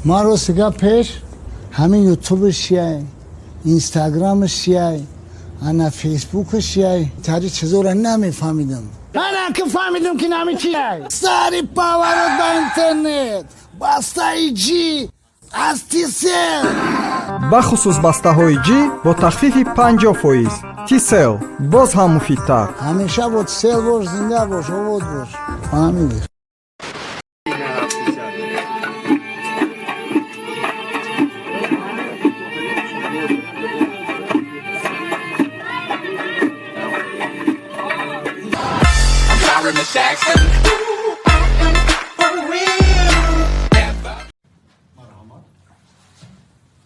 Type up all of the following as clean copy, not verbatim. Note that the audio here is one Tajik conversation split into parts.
ما رو سگا پیش همین یوتیوبش یه اینستاگرامش یه انا فیسبوکش یه تاری چیزا رو نمیفهمیدم. من که فهمیدم که نمی چیه سری پاورد با اینترنت بستای جی از تیسل بخصوص بسته‌های جی با تخفیف 50%. تیسل باز هم مفیدتر. همیشه بود سل باش زنده باش آباد باش فهمیدی.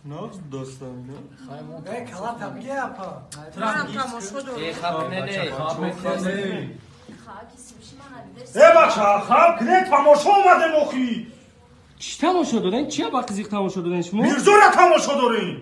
ناز دوستم نه کلا تبلیغ اپا بچه خواب کنید تماشا اومده نخی چی تماشا دارین؟ چی با قزیق تماشا دارین شما؟ میرزو را تماشا دارین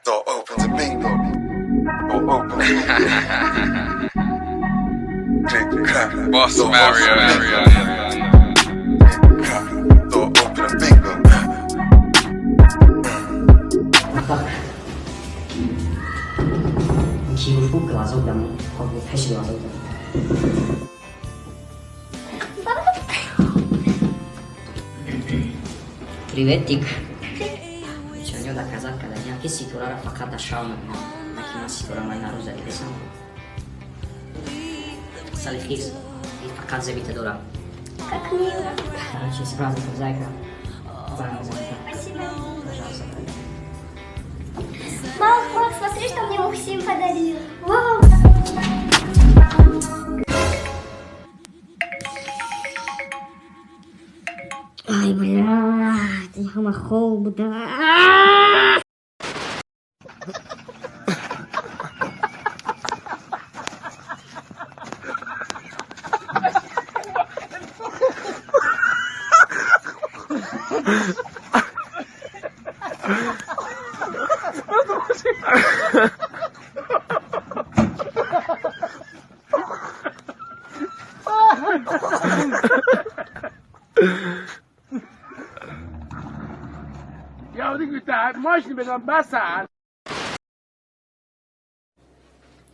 Door open to bingo. Door open. Click, clap. Boss Door Mario open. area. Door open to bingo. Киеву глазу дам, хобби фэшн глазу дам. Приветик. Чё доказать, когда някакви ситуара факат дашал на меня. Накима ситуара май наруза десам. Салихис. И факат забита дора. Как мило. Короче, с праздником, зайка. Спасибо. Пожалуйста. Мама, смотри, что мне Максим подарил. Вау. Ай, блядь, я махол, да.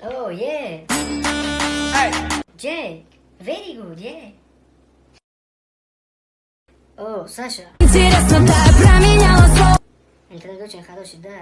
Oh, yeah. Hey. Jake, very good, yeah. О, Саша. Интересно, да, променяла слово. Интернет очень хороший, да.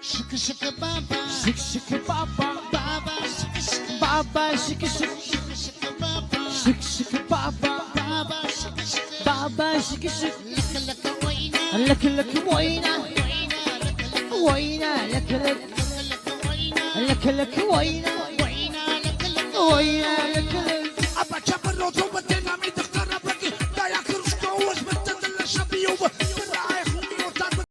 Shika shika baba, shika shika baba, baba shika shika baba, shika shika shika baba, shika shika baba, baba shika shika baba, shika shika laka laka waina, waina laka laka waina, waina laka ابا جبر روزو بدنا مي تختار بقي دا يا كرشكو واش بدل الشبيه رايح وطار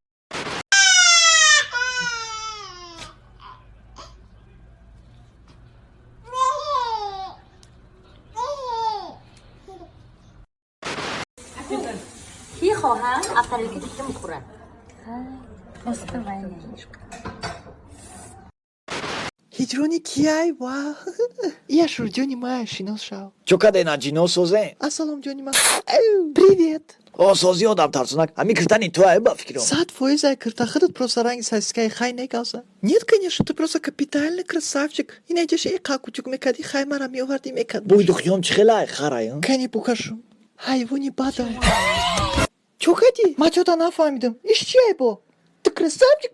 کی خواهند افتر که دیگه میخورن Успевай, нянечка. Хиджрони кияй, вау. Я шурджони ма шиносшав. Чё кадена джиносозе? Ассалом джони ма. Привет. О, сози одам тарсунак. Ами киртани туа ба фикром. 100% кыртахырт просто ранги саскай хай не галса. Нет, конечно, ты просто капитальный красавчик. И найдешь и какучук мекади хай мара миоварди мекад. Буйду хьём чихелай харай. Кани покажу. Хай его не бада. Чё кади? Мачота нафамидам. Исчай бо. Ты красавчик,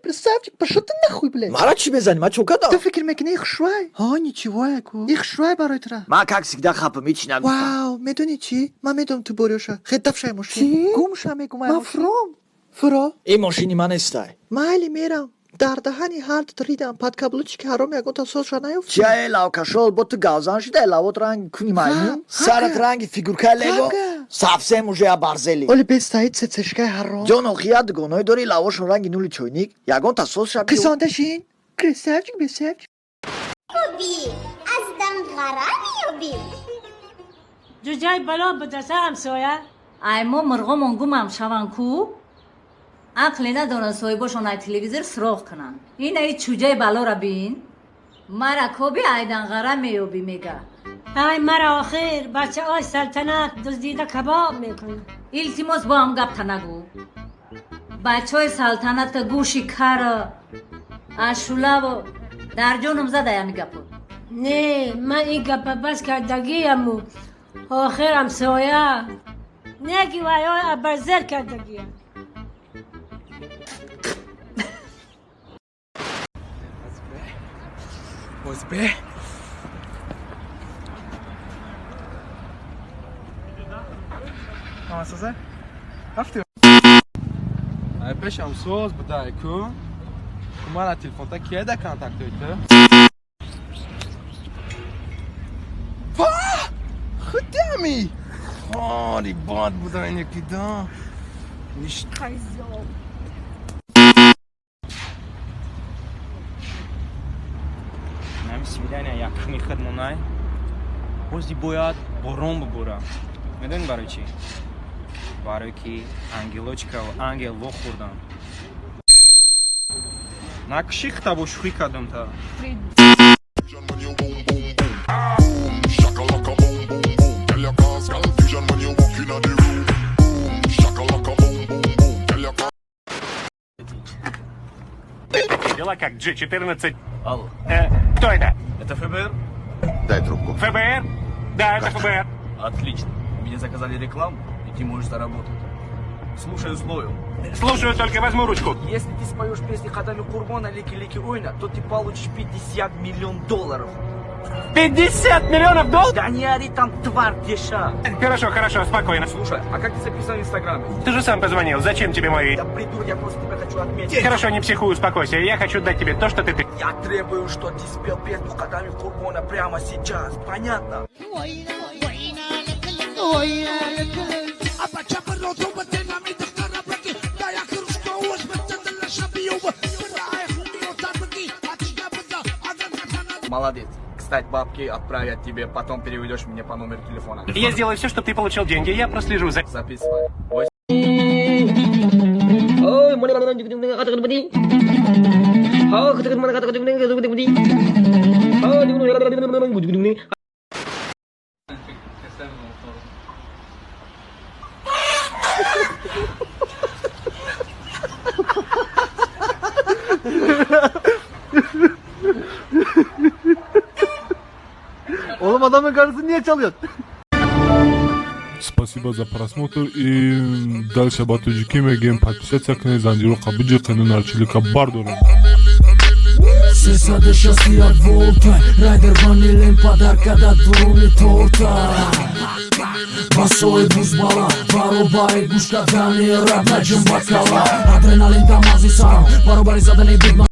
пошел ты нахуй, блядь. Мара чи безани? Ма чё када? Ты фикр мекни их швай? А, ничего, яку. Их швай барой тра. Ма как всегда хапа мичинам. Вау, медони чи? Ма медом ты борёша. Хетавшай мошин. Гумша мегумай. Ма фром. Фро. И машини ма нестай. Майли мерам. Дар даҳани ҳард ридам пад каблучки ҳаром ягонта солша наёфт. Чиа лав кашол бо ту галзан шида лавот ранг куни маймун. Сарат ранги фигурка лего. Совсем уже абарзели. Оли бестаид цецешкай ҳаром. Ҷон охият гоной дори лавошон ранги нули чойник. Ягонта солша биё. Кисондашин. Красавчик, бесавчик. Оби, аздан гарами оби. جوجای بالا به دسته همسایه ای ما مرغا مانگوم هم شون کو عقلی ندارن صاحباشون ای تلویزر سراغ کنن این ای چوجای بالا را بین مرا کوبی ایدن غره میوبی میگه ای مرا آخر بچه های سلطنت دزدیده کباب میکنن التماس با هم گپ نگو بچه های سلطنت گوشی کر اشوله و در جانم زده یمی گپو نه من این گپ بس کردگیم آخر همسایه نگی وای ابرزر کردگیم Ozbe. Comment ça c'est? After. Ay peşam söz bu da ku. Kumara telefonda kiye de kontakt etti. Khodami. Oh, die band bu da yine kida. Nicht Нам свидание як михад монай. Бозди бояд борон бобора. Медон барои чи? Барои ки ангелочка ва ангел вохурдан. Накши хтабо шухи кардам та. Дела как G14. Алло. Кто это? Это ФБР? Дай трубку. ФБР? Да, это ФБР. Отлично. Мне заказали рекламу, и ты можешь заработать. Слушай условия. Слушаю, только возьму ручку. Если ты споешь песни Хадами Курбона, Лики-Лики Ойна, то ты получишь $50 миллионов. 50 миллионов долларов? Да не ори там, тварь, деша. Хорошо, спокойно. Слушай, а как ты записан в Инстаграме? Ты же сам позвонил, зачем тебе мои? Да придурок, я просто тебя хочу отметить. Хорошо, не психуй, успокойся. Я хочу дать тебе то, что ты... Я требую, что ты спел песню Хадами Курбона прямо сейчас. Понятно? Молодец. Кстати, бабки отправят тебе, потом переведешь мне по номеру телефона. Я сделаю все, чтобы ты получил деньги, я прослежу за... Записывай. Oğlum adamın karısını niye çalıyorsun? Спасибо за просмотр и дальше батуджики мегем подписаться к Незандиру Кабуджи канал Чилика Бардора. Сеса дыша стоят волта, райдер ванилин подарка да дуруми торта. Басой бузбала, баробари гушка дани раб на джамбакала. Адреналин тамази сам, баробари задани бидма